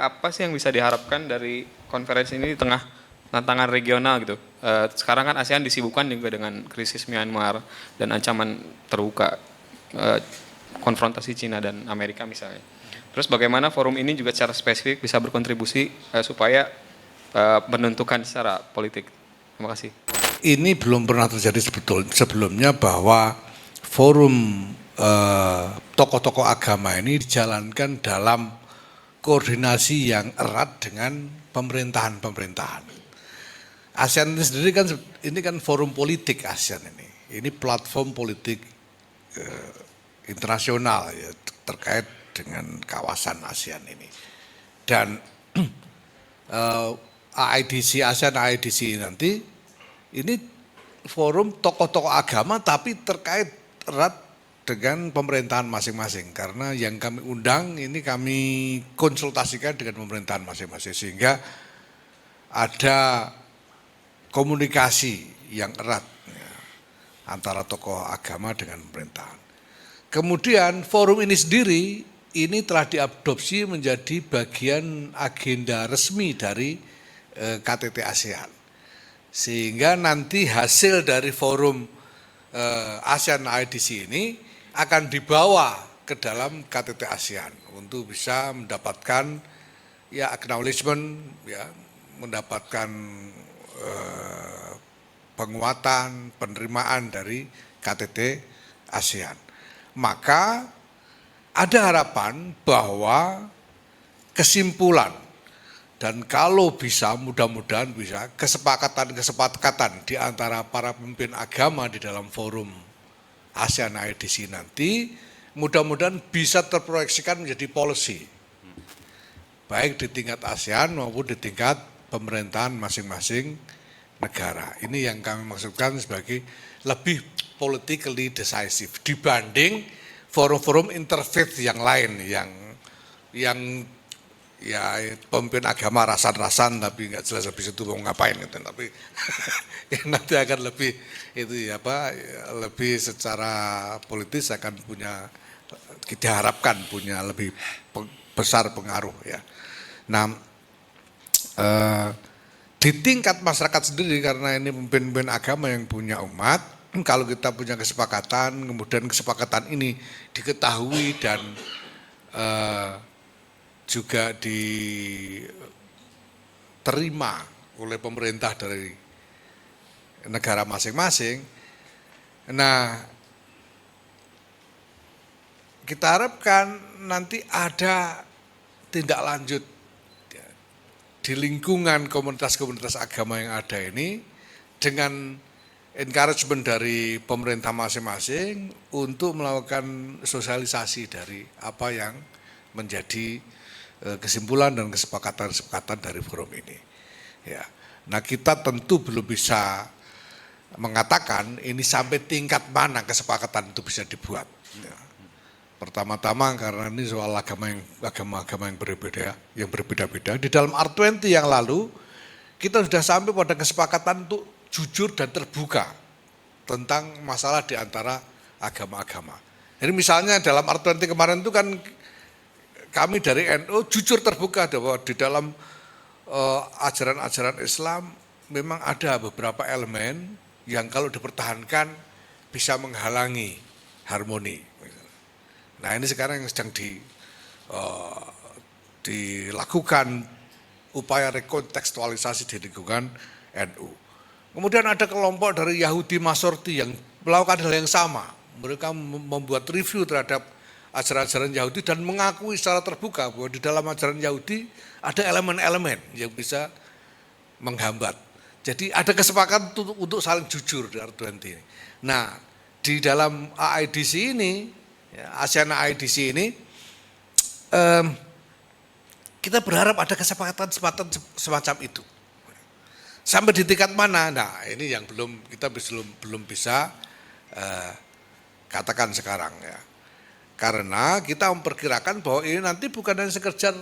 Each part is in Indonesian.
kira-kira apa sih yang bisa diharapkan dari konferensi ini di tengah tantangan regional gitu? Sekarang kan ASEAN disibukkan juga dengan krisis Myanmar dan ancaman terbuka konfrontasi Cina dan Amerika misalnya. Terus bagaimana forum ini juga secara spesifik bisa berkontribusi supaya menentukan secara politik. Terima kasih. Ini belum pernah terjadi sebelumnya bahwa forum tokoh-tokoh agama ini dijalankan dalam koordinasi yang erat dengan pemerintahan-pemerintahan. ASEAN ini sendiri kan ini kan forum politik ASEAN ini platform politik internasional ya, terkait dengan kawasan ASEAN ini. Dan AIDC ASEAN AIDC nanti ini forum tokoh-tokoh agama tapi terkait erat dengan pemerintahan masing-masing, karena yang kami undang ini kami konsultasikan dengan pemerintahan masing-masing sehingga ada komunikasi yang erat ya, antara tokoh agama dengan pemerintahan. Kemudian forum ini sendiri ini telah diadopsi menjadi bagian agenda resmi dari KTT ASEAN, sehingga nanti hasil dari forum ASEAN IDC ini akan dibawa ke dalam KTT ASEAN untuk bisa mendapatkan ya acknowledgement ya, mendapatkan penguatan, penerimaan dari KTT ASEAN. Maka ada harapan bahwa kesimpulan dan kalau bisa mudah-mudahan bisa kesepakatan di antara para pemimpin agama di dalam forum ASEAN IDC nanti mudah-mudahan bisa terproyeksikan menjadi policy baik di tingkat ASEAN maupun di tingkat pemerintahan masing-masing negara. Ini yang kami maksudkan sebagai lebih politically decisive dibanding forum-forum interfaith yang lain yang ya pemimpin agama rasan-rasan tapi nggak jelas habis itu mau ngapain gitu, tapi nanti akan lebih itu ya apa lebih secara politis akan punya, kita harapkan punya lebih besar pengaruh ya. Nah di tingkat masyarakat sendiri karena ini pemimpin-pemimpin agama yang punya umat, kalau kita punya kesepakatan kemudian kesepakatan ini diketahui dan juga diterima oleh pemerintah dari negara masing-masing. Nah, kita harapkan nanti ada tindak lanjut di lingkungan komunitas-komunitas agama yang ada ini dengan encouragement dari pemerintah masing-masing untuk melakukan sosialisasi dari apa yang menjadi kesimpulan dan kesepakatan dari forum ini. Ya. Nah kita tentu belum bisa mengatakan ini sampai tingkat mana kesepakatan itu bisa dibuat. Ya. Pertama-tama karena ini soal agama-agama yang berbeda-beda. Di dalam R20 yang lalu kita sudah sampai pada kesepakatan untuk jujur dan terbuka tentang masalah di antara agama-agama. Jadi misalnya dalam R20 kemarin itu kan kami dari NU jujur terbuka bahwa di dalam ajaran-ajaran Islam memang ada beberapa elemen yang kalau dipertahankan bisa menghalangi harmoni. Nah ini sekarang yang sedang dilakukan upaya rekontekstualisasi di lingkungan NU. Kemudian ada kelompok dari Yahudi Masorti yang melakukan hal yang sama. Mereka membuat review terhadap ajaran-ajaran Yahudi dan mengakui secara terbuka bahwa di dalam ajaran Yahudi ada elemen-elemen yang bisa menghambat. Jadi ada kesepakatan untuk saling jujur di R20 ini. Nah di dalam AIDC ini, ya, ASEAN AIDC ini, kita berharap ada kesepakatan semacam itu. Sampai di tingkat mana? Nah ini yang kita belum bisa katakan sekarang ya. Karena kita memperkirakan bahwa ini nanti bukan hanya sekedar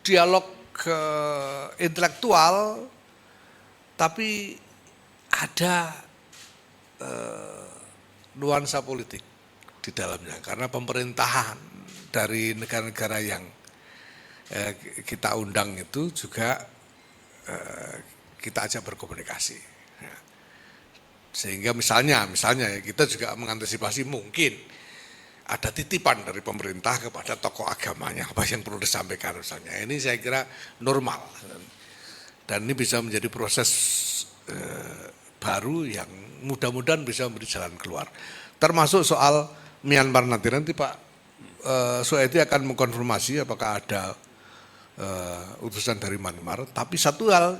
dialog intelektual, tapi ada nuansa politik di dalamnya. Karena pemerintahan dari negara-negara kita undang itu juga kita ajak berkomunikasi. Ya. Sehingga misalnya ya, kita juga mengantisipasi mungkin ada titipan dari pemerintah kepada tokoh agamanya apa yang perlu disampaikan misalnya. Ini saya kira normal dan ini bisa menjadi proses baru yang mudah-mudahan bisa memberi jalan keluar. Termasuk soal Myanmar nanti Pak Suhaidi akan mengkonfirmasi apakah ada utusan dari Myanmar. Tapi satu hal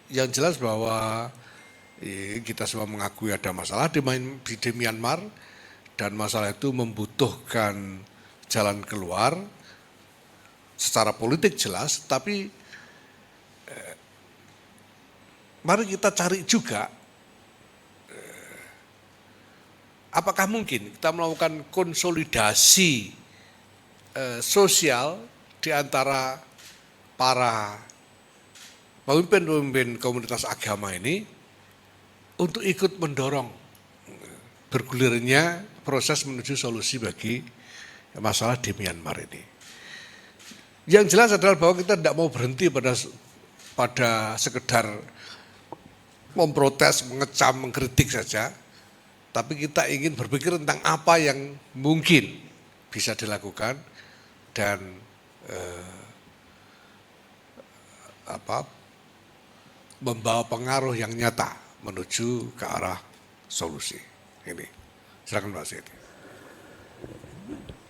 yang jelas bahwa kita semua mengakui ada masalah di Myanmar dan masalah itu membutuhkan jalan keluar secara politik jelas. Tapi mari kita cari juga apakah mungkin kita melakukan konsolidasi sosial di antara para pemimpin-pemimpin komunitas agama ini untuk ikut mendorong bergulirnya proses menuju solusi bagi masalah di Myanmar ini. Yang jelas adalah bahwa kita tidak mau berhenti pada sekedar memprotes, mengecam, mengkritik saja, tapi kita ingin berpikir tentang apa yang mungkin bisa dilakukan dan membawa pengaruh yang nyata menuju ke arah solusi ini. Silakan Pak Siti.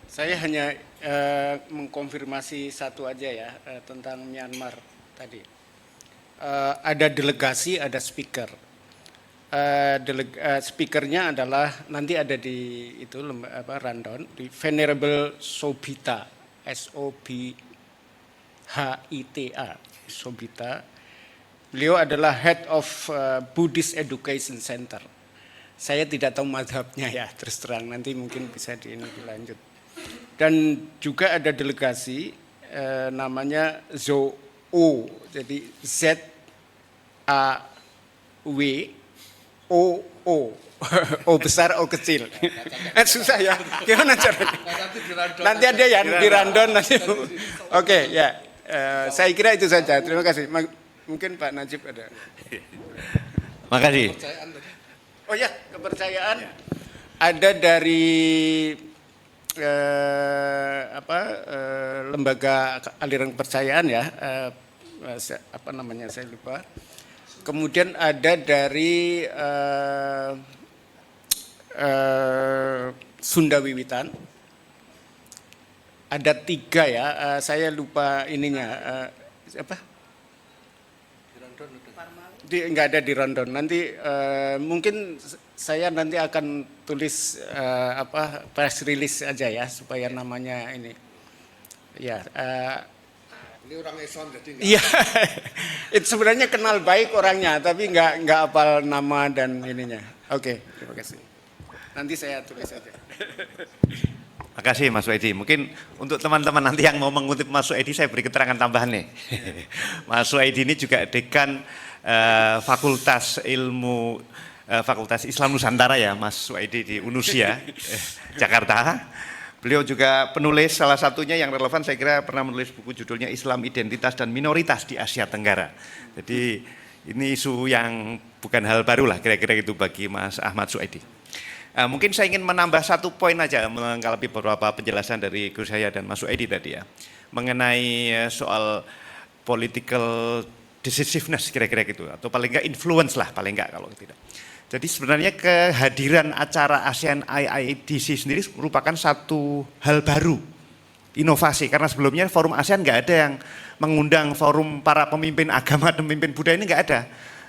Saya hanya mengkonfirmasi satu aja ya tentang Myanmar tadi. Ada delegasi, ada speaker. Speakernya adalah nanti ada di itu rundown di Venerable Sobhita, Sobhita, Sobhita. Beliau adalah Head of Buddhist Education Center. Saya tidak tahu mazhabnya ya, terus terang nanti mungkin bisa dilanjut. Dan juga ada delegasi namanya ZOO, jadi ZAWOO, O besar O kecil. Susah ya, gimana caranya? Nanti ada ya di rundown nanti. Oke ya, saya kira itu saja. Terima kasih. Mungkin Pak Najib ada. Makasih. Oh ya, kepercayaan ada dari lembaga aliran kepercayaan ya, apa namanya saya lupa. Kemudian ada dari Sunda Wiwitan. Ada 3 ya, saya lupa ininya apa? Enggak ada di rundown. Nanti mungkin saya nanti akan tulis press release aja ya supaya namanya ini. Ya. Ini orang Islam jadi. Iya. Itu sebenarnya kenal baik orangnya, tapi enggak hafal nama dan ininya. Oke, terima kasih. Nanti saya tulis aja. Makasih Mas Suhaidi. Mungkin untuk teman-teman nanti yang mau mengutip Mas Suhaidi saya beri keterangan tambahan nih. Mas Suhaidi ini juga dekan Fakultas Ilmu Fakultas Islam Nusantara ya Mas Suhaidi di Unusia Jakarta. Beliau juga penulis salah satunya yang relevan saya kira pernah menulis buku judulnya Islam Identitas dan Minoritas di Asia Tenggara. Jadi ini isu yang bukan hal baru lah kira-kira itu bagi Mas Ahmad Suhaidi. Mungkin saya ingin menambah satu poin aja melengkapi beberapa penjelasan dari Gus Yahya dan Mas Suhaidi tadi ya. Mengenai soal political decisiveness kira-kira gitu atau paling enggak influence lah paling enggak kalau tidak. Jadi sebenarnya kehadiran acara ASEAN IIDC sendiri merupakan satu hal baru, inovasi karena sebelumnya forum ASEAN enggak ada yang mengundang forum para pemimpin agama dan pemimpin budaya ini enggak ada.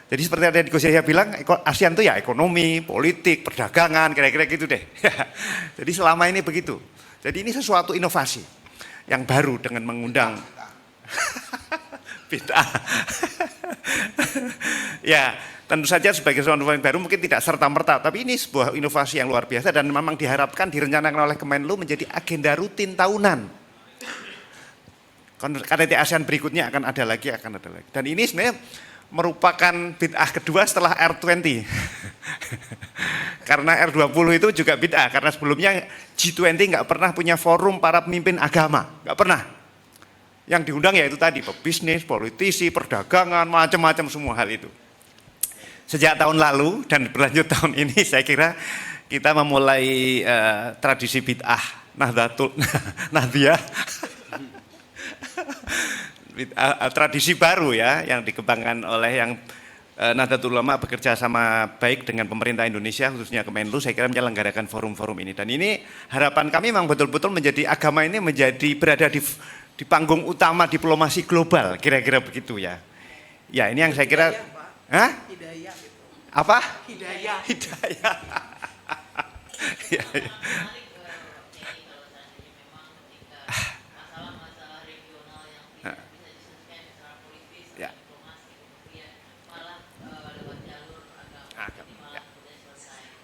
Jadi seperti yang Gus Yahya bilang ASEAN itu ya ekonomi, politik, perdagangan kira-kira gitu deh. Jadi selama ini begitu. Jadi ini sesuatu inovasi yang baru dengan mengundang bid'ah. Ya, tentu saja sebagai sesuatu yang baru mungkin tidak serta-merta, tapi ini sebuah inovasi yang luar biasa dan memang diharapkan direncanakan oleh Kemenlu menjadi agenda rutin tahunan. KTT ASEAN berikutnya akan ada lagi. Dan ini sebenarnya merupakan bid'ah kedua setelah R20. Karena R20 itu juga bid'ah, karena sebelumnya G20 nggak pernah punya forum para pemimpin agama, nggak pernah. Yang diundang ya itu tadi, pebisnis, politisi, perdagangan, macam-macam semua hal itu. Sejak tahun lalu dan berlanjut tahun ini saya kira kita memulai tradisi bid'ah Nahdiyah tradisi baru ya yang dikembangkan oleh yang Nahdlatul Ulama bekerja sama baik dengan pemerintah Indonesia khususnya Kemenlu, saya kira menyelenggarakan forum-forum ini. Dan ini harapan kami memang betul-betul menjadi agama ini menjadi berada di panggung utama diplomasi global, kira-kira begitu ya. Ya ini yang saya kira. Hah? Hidayah gitu. Apa? Hidayah. Hidayah. Ya, ya. Ya.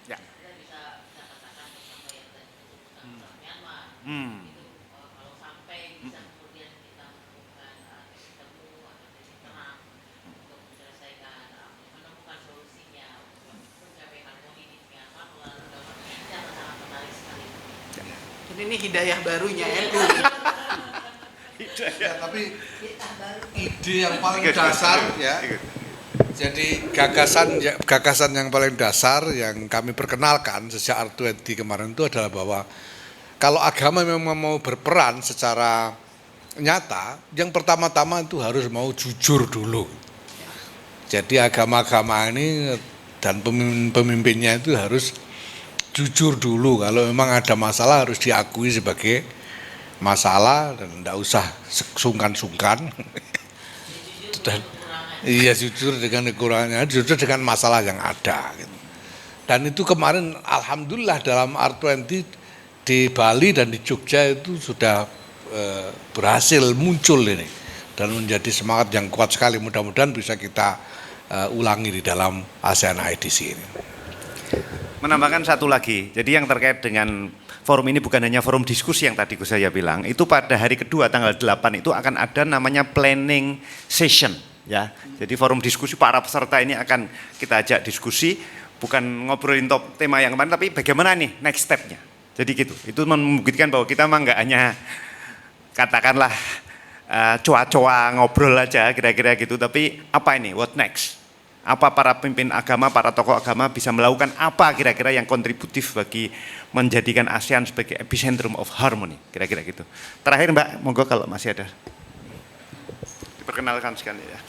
Ya. Jadi ini hidayah barunya NU. Ya, tapi ide yang paling dasar ya. Jadi gagasan yang paling dasar yang kami perkenalkan sejak R20 kemarin itu adalah bahwa kalau agama memang mau berperan secara nyata, yang pertama-tama itu harus mau jujur dulu. Jadi agama-agama ini dan pemimpinnya itu harus jujur dulu. Kalau memang ada masalah harus diakui sebagai masalah dan tidak usah sungkan-sungkan. Dan iya jujur dengan kekurangannya, jujur dengan masalah yang ada. Gitu. Dan itu kemarin alhamdulillah dalam R20 di Bali dan di Jogja itu sudah berhasil muncul ini dan menjadi semangat yang kuat sekali. Mudah-mudahan bisa kita ulangi di dalam ASEAN IDC ini. Menambahkan satu lagi, jadi yang terkait dengan forum ini bukan hanya forum diskusi yang tadi saya bilang, itu pada hari kedua tanggal 8 itu akan ada namanya planning session ya. Jadi forum diskusi para peserta ini akan kita ajak diskusi, bukan ngobrolin tema yang kemarin tapi bagaimana nih next step-nya. Jadi gitu, itu membuktikan bahwa kita memang nggak hanya katakanlah coa-coa ngobrol aja kira-kira gitu, tapi apa ini, what next? Apa para pemimpin agama, para tokoh agama bisa melakukan apa kira-kira yang kontributif bagi menjadikan ASEAN sebagai epicentrum of harmony, kira-kira gitu. Terakhir Mbak, monggo kalau masih ada. Diperkenalkan sekali ya.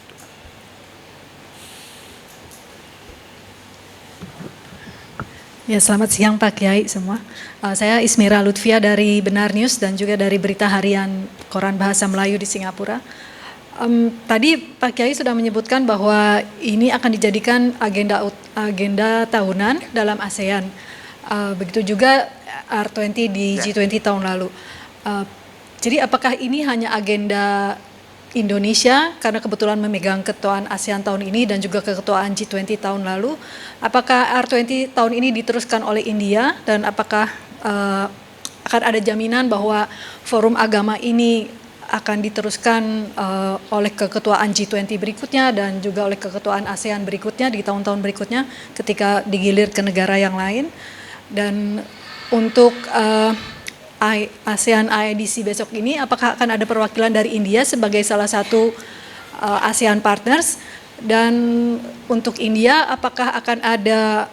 Ya, selamat siang Pak Kiai semua. Saya Ismira Lutfia dari Benar News dan juga dari Berita Harian Koran Bahasa Melayu di Singapura. Tadi Pak Kiai sudah menyebutkan bahwa ini akan dijadikan agenda tahunan dalam ASEAN. Begitu juga R20 di G20 tahun lalu. Jadi apakah ini hanya agenda Indonesia karena kebetulan memegang ketuaan ASEAN tahun ini dan juga keketuaan G20 tahun lalu? Apakah R20 tahun ini diteruskan oleh India dan apakah akan ada jaminan bahwa forum agama ini akan diteruskan oleh keketuaan G20 berikutnya dan juga oleh keketuaan ASEAN berikutnya di tahun-tahun berikutnya ketika digilir ke negara yang lain? Dan untuk ASEAN IDC besok ini apakah akan ada perwakilan dari India sebagai salah satu ASEAN partners? Dan untuk India apakah akan ada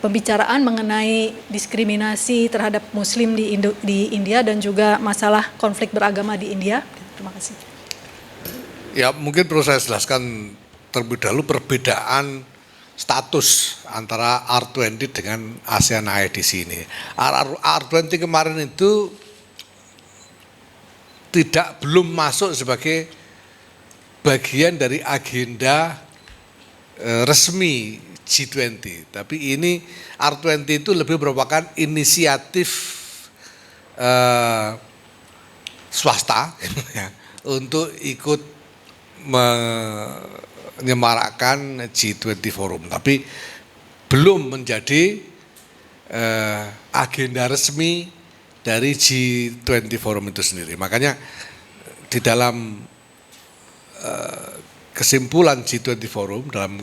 pembicaraan mengenai diskriminasi terhadap Muslim di India dan juga masalah konflik beragama di India? Terima kasih. Ya mungkin perlu saya jelaskan terlebih dahulu perbedaan status antara R20 dengan ASEAN IDC ini. R20 kemarin itu belum masuk sebagai bagian dari agenda resmi G20, tapi ini R20 itu lebih merupakan inisiatif swasta ya, untuk ikut menyemarakkan G20 forum, tapi belum menjadi agenda resmi dari G20 forum itu sendiri. Makanya di dalam kesimpulan G20 forum dalam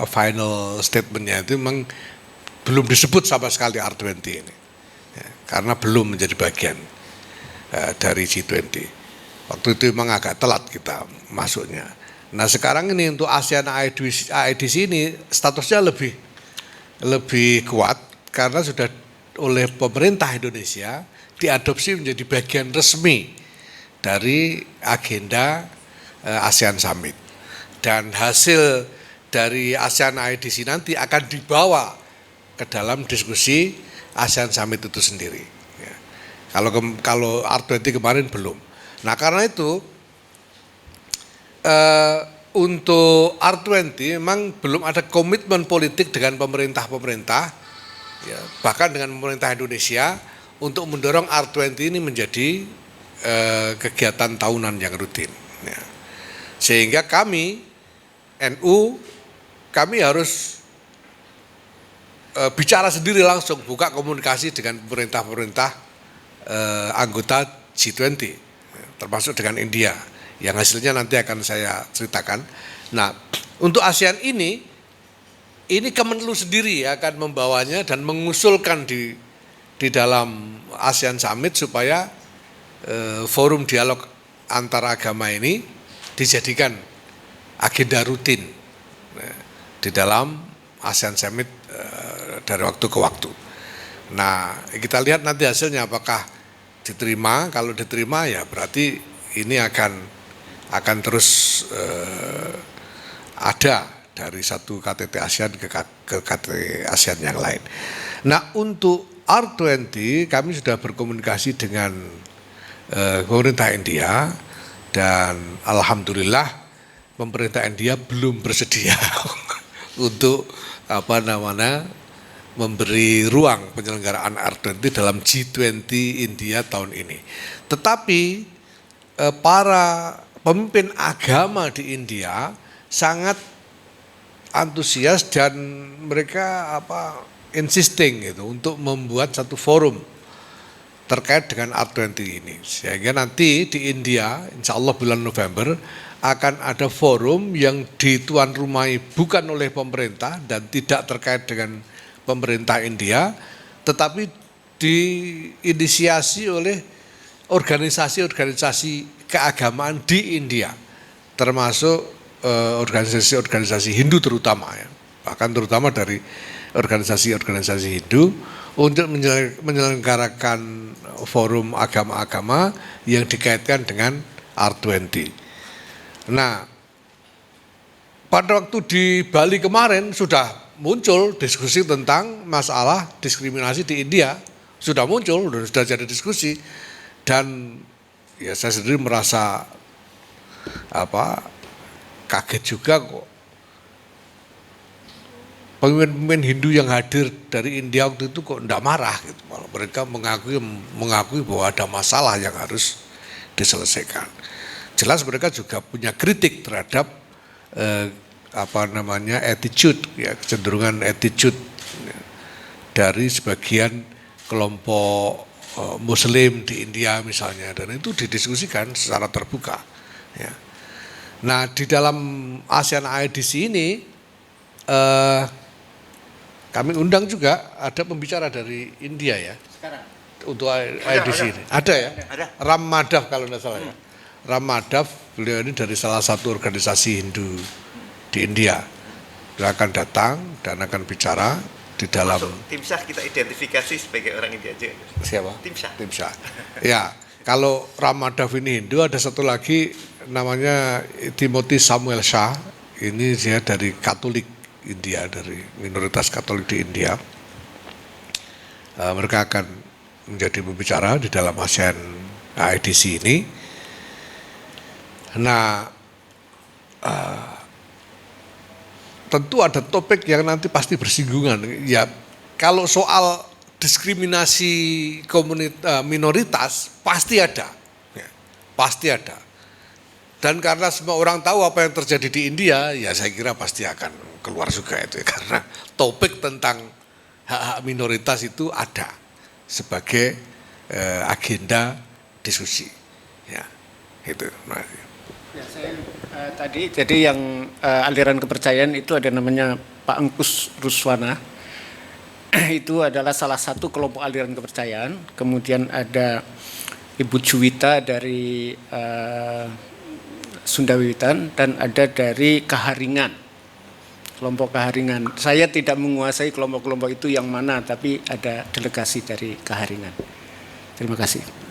final statementnya itu memang belum disebut sama sekali R20 ini ya, karena belum menjadi bagian. dari G20. Waktu itu memang agak telat kita masuknya. Nah sekarang ini untuk ASEAN AEDC ini statusnya lebih kuat karena sudah oleh pemerintah Indonesia diadopsi menjadi bagian resmi dari agenda ASEAN Summit. Dan hasil dari ASEAN AEDC nanti akan dibawa ke dalam diskusi ASEAN Summit itu sendiri. Ya. Kalau R20 kemarin belum. Nah karena itu untuk R20 memang belum ada komitmen politik dengan pemerintah-pemerintah, ya, bahkan dengan pemerintah Indonesia untuk mendorong R20 ini menjadi kegiatan tahunan yang rutin. Ya. Sehingga kami NU kami harus bicara sendiri langsung, buka komunikasi dengan pemerintah-pemerintah anggota G20, termasuk dengan India, yang hasilnya nanti akan saya ceritakan. Nah, untuk ASEAN ini Kemenlu sendiri akan membawanya dan mengusulkan di dalam ASEAN Summit supaya forum dialog antara agama ini dijadikan agenda rutin di dalam ASEAN Summit dari waktu ke waktu. Nah, kita lihat nanti hasilnya apakah diterima. Kalau diterima ya berarti ini akan terus ada dari satu KTT ASEAN ke KTT ASEAN yang lain. Nah, untuk R20 kami sudah berkomunikasi dengan pemerintah India dan alhamdulillah pemerintah India belum bersedia untuk memberi ruang penyelenggaraan R20 dalam G20 India tahun ini. Tetapi para pemimpin agama di India sangat antusias dan mereka insisting gitu untuk membuat satu forum terkait dengan R20 ini. Sehingga nanti di India, insya Allah bulan November, akan ada forum yang dituan rumahi bukan oleh pemerintah dan tidak terkait dengan pemerintah India, tetapi diinisiasi oleh organisasi-organisasi keagamaan di India, termasuk organisasi-organisasi Hindu terutama, ya. Bahkan terutama dari organisasi-organisasi Hindu untuk menyelenggarakan forum agama-agama yang dikaitkan dengan R20. Nah, pada waktu di Bali kemarin sudah muncul diskusi tentang masalah diskriminasi di India, sudah muncul, sudah jadi diskusi, dan ya saya sendiri merasa kaget juga kok. Pemimpin-pemimpin Hindu yang hadir dari India waktu itu kok enggak marah gitu. Malah mereka mengakui bahwa ada masalah yang harus diselesaikan. Jelas mereka juga punya kritik terhadap attitude, ya, kecenderungan attitude dari sebagian kelompok Muslim di India misalnya, dan itu didiskusikan secara terbuka. Ya. Nah, di dalam ASEAN AEDC ini kami undang juga ada pembicara dari India ya. Sekarang. Untuk AEDC ini. Ada ya? Ada. Ram Madhav kalau tidak salah ya. Ram Madhav, beliau ini dari salah satu organisasi Hindu di India. Beliau akan datang dan akan bicara di dalam. Tim Syah kita identifikasi sebagai orang India aja. Siapa? Tim Syah. Tim Syah. Ya, kalau Ram Madhav ini Hindu, ada satu lagi namanya Timothy Samuel Shah. Ini dia dari Katolik India, dari minoritas Katolik di India. Mereka akan menjadi pembicara di dalam ASEAN AEDC ini. Nah, tentu ada topik yang nanti pasti bersinggungan. Ya, kalau soal diskriminasi minoritas pasti ada, ya, pasti ada. Dan karena semua orang tahu apa yang terjadi di India, ya saya kira pasti akan keluar juga itu, ya. Karena topik tentang hak-hak minoritas itu ada sebagai agenda diskusi, ya, itu. Ya, saya tadi jadi yang aliran kepercayaan itu ada namanya Pak Engkus Ruswana. Itu adalah salah satu kelompok aliran kepercayaan. Kemudian ada Ibu Juwita dari Sunda Wiwitan, dan ada dari Kaharingan, kelompok Kaharingan. Saya tidak menguasai kelompok-kelompok itu yang mana, tapi ada delegasi dari Kaharingan. Terima kasih.